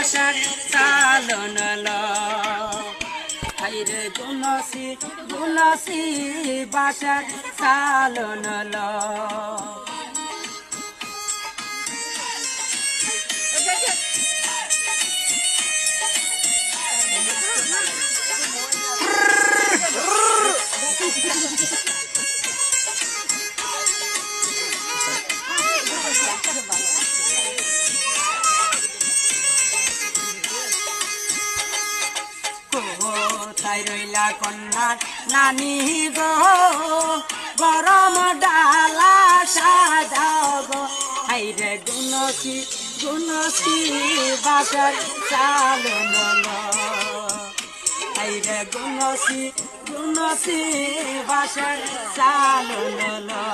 বাসার চালন লো হাইরে গুনসি গুনসি বাসার চালন লো কোথায় রইলা কন্যা নানি গো গরম ডালা সাজাও গো হাইরে গুনসি গুনসি বাসার চালন লো হাইরে গুনসি গুনসি বাসার চালন লো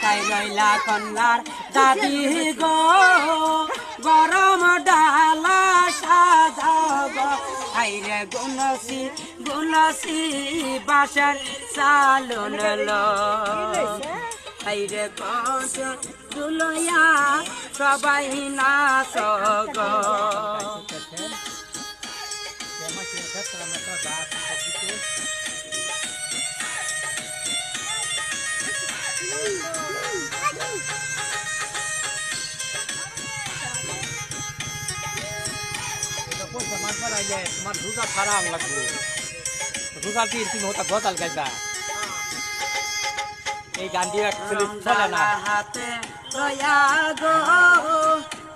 তাই রইলা কন্যার দাদি গো গরম ডালা সাজাব হাইরে গুনসি গুনসি বাসার চালন লো হাইরে কত দুলয়া সবাই নাচ গো তোমার দুটা ছাড়া লাগবে দুটা দিয়ে তুমি ওটা গতাল গাইবা এই গানটি অ্যাকচুয়ালি চলে না হাতে রয়া গো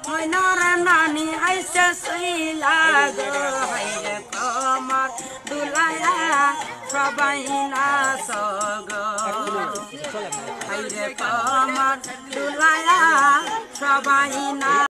ময়নার নানি আইসে সইলা গো হাইরে কমর দুলায়া সবাই নাচ গো হাইরে কমর দুলায়া সবাই না